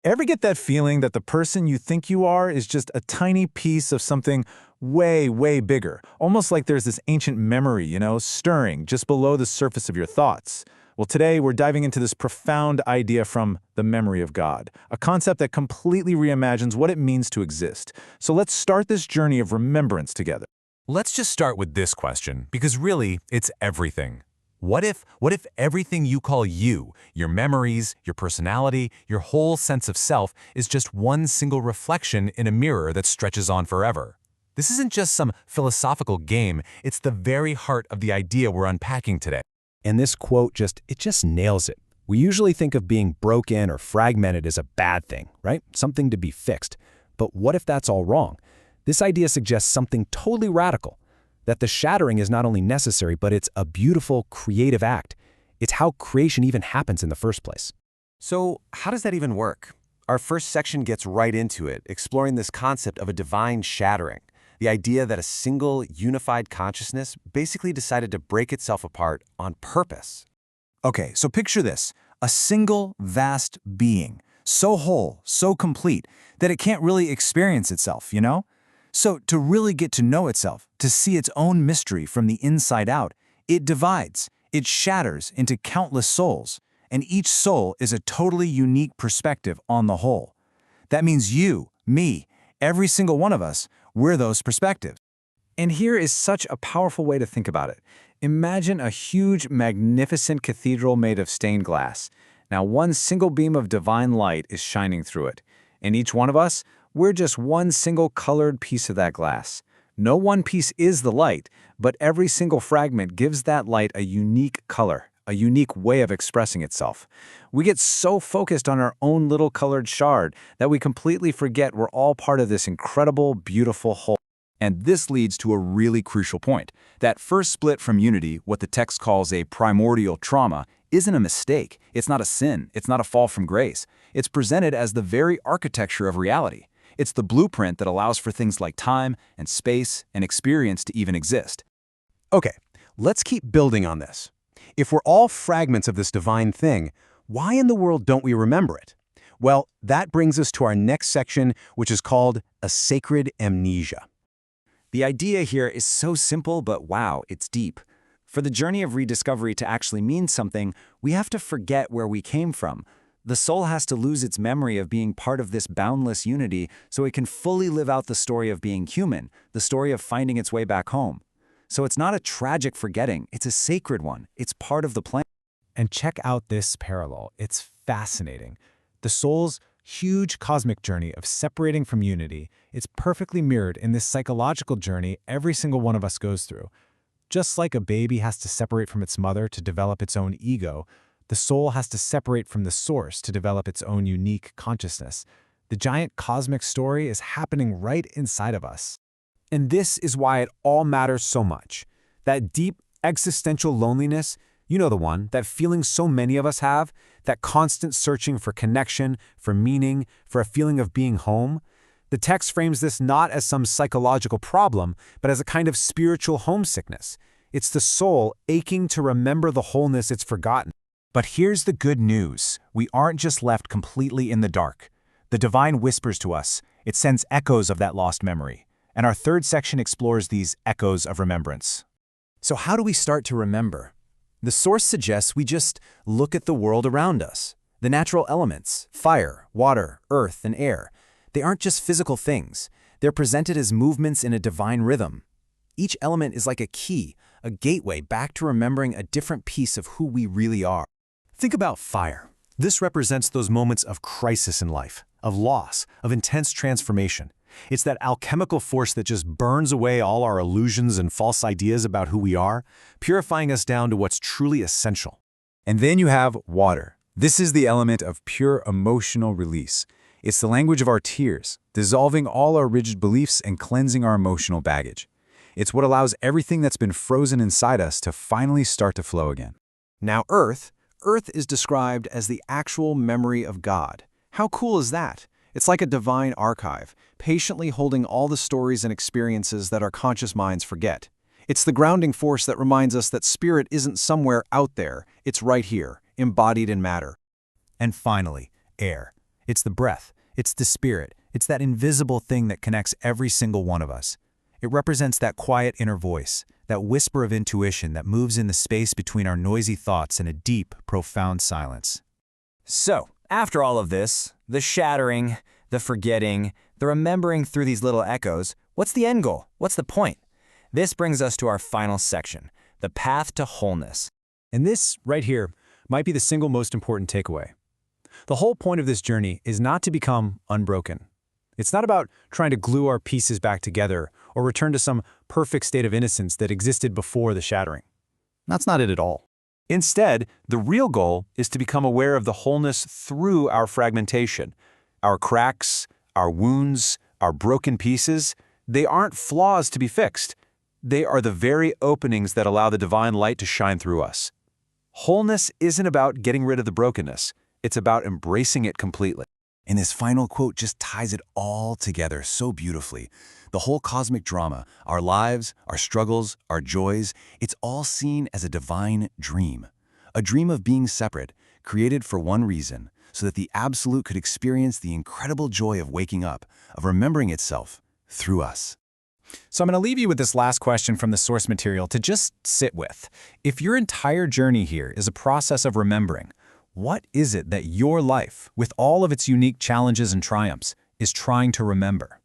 Ever get that feeling that the person you think you are is just a tiny piece of something way, way bigger? Almost like there's this ancient memory, stirring just below the surface of your thoughts. Well, today we're diving into this profound idea from the memory of God, a concept that completely reimagines what it means to exist. So let's start this journey of remembrance together. Let's just start with this question, because really, it's everything. What if everything you call you, your memories, your personality, your whole sense of self, is just one single reflection in a mirror that stretches on forever? This isn't just some philosophical game, it's the very heart of the idea we're unpacking today. And this quote just nails it. We usually think of being broken or fragmented as a bad thing, right? Something to be fixed. But what if that's all wrong? This idea suggests something totally radical. That the shattering is not only necessary, but it's a beautiful, creative act. It's how creation even happens in the first place. So, how does that even work? Our first section gets right into it, exploring this concept of a divine shattering, the idea that a single, unified consciousness basically decided to break itself apart on purpose. Okay, so picture this, a single, vast being, so whole, so complete, that it can't really experience itself, So to really get to know itself, to see its own mystery from the inside out, it divides, it shatters into countless souls, and each soul is a totally unique perspective on the whole. That means you, me, every single one of us, we're those perspectives. And here is such a powerful way to think about it. Imagine a huge, magnificent cathedral made of stained glass. Now, one single beam of divine light is shining through it, and each one of us, we're just one single colored piece of that glass. No one piece is the light, but every single fragment gives that light a unique color, a unique way of expressing itself. We get so focused on our own little colored shard that we completely forget we're all part of this incredible, beautiful whole. And this leads to a really crucial point. That first split from unity, what the text calls a primordial trauma, isn't a mistake. It's not a sin. It's not a fall from grace. It's presented as the very architecture of reality. It's the blueprint that allows for things like time and space and experience to even exist. Okay, let's keep building on this. If we're all fragments of this divine thing, why in the world don't we remember it? Well, that brings us to our next section, which is called a sacred amnesia. The idea here is so simple, but wow, it's deep. For the journey of rediscovery to actually mean something, we have to forget where we came from. The soul has to lose its memory of being part of this boundless unity so it can fully live out the story of being human, the story of finding its way back home. So it's not a tragic forgetting, it's a sacred one. It's part of the plan. And check out this parallel. It's fascinating. The soul's huge cosmic journey of separating from unity is perfectly mirrored in this psychological journey every single one of us goes through. Just like a baby has to separate from its mother to develop its own ego, the soul has to separate from the source to develop its own unique consciousness. The giant cosmic story is happening right inside of us. And this is why it all matters so much. That deep existential loneliness, you know the one, that feeling so many of us have, that constant searching for connection, for meaning, for a feeling of being home. The text frames this not as some psychological problem, but as a kind of spiritual homesickness. It's the soul aching to remember the wholeness it's forgotten. But here's the good news. We aren't just left completely in the dark. The divine whispers to us. It sends echoes of that lost memory. And our third section explores these echoes of remembrance. So how do we start to remember? The source suggests we just look at the world around us. The natural elements, fire, water, earth, and air. They aren't just physical things. They're presented as movements in a divine rhythm. Each element is like a key, a gateway back to remembering a different piece of who we really are. Think about fire. This represents those moments of crisis in life, of loss, of intense transformation. It's that alchemical force that just burns away all our illusions and false ideas about who we are, purifying us down to what's truly essential. And then you have water. This is the element of pure emotional release. It's the language of our tears, dissolving all our rigid beliefs and cleansing our emotional baggage. It's what allows everything that's been frozen inside us to finally start to flow again. Now Earth is described as the actual memory of God. How cool is that? It's like a divine archive, patiently holding all the stories and experiences that our conscious minds forget. It's the grounding force that reminds us that spirit isn't somewhere out there, it's right here, embodied in matter. And finally, air. It's the breath. It's the spirit. It's that invisible thing that connects every single one of us. It represents that quiet inner voice, that whisper of intuition that moves in the space between our noisy thoughts and a deep, profound silence. So, after all of this, the shattering, the forgetting, the remembering through these little echoes, what's the end goal? What's the point? This brings us to our final section, the path to wholeness. And this, right here, might be the single most important takeaway. The whole point of this journey is not to become unbroken. It's not about trying to glue our pieces back together or return to some perfect state of innocence that existed before the shattering. That's not it at all. Instead, the real goal is to become aware of the wholeness through our fragmentation. Our cracks, our wounds, our broken pieces, they aren't flaws to be fixed. They are the very openings that allow the divine light to shine through us. Wholeness isn't about getting rid of the brokenness. It's about embracing it completely. And this final quote just ties it all together so beautifully. The whole cosmic drama, our lives, our struggles, our joys, it's all seen as a divine dream. A dream of being separate, created for one reason, so that the Absolute could experience the incredible joy of waking up, of remembering itself through us. So I'm going to leave you with this last question from the source material to just sit with. If your entire journey here is a process of remembering, what is it that your life, with all of its unique challenges and triumphs, is trying to remember?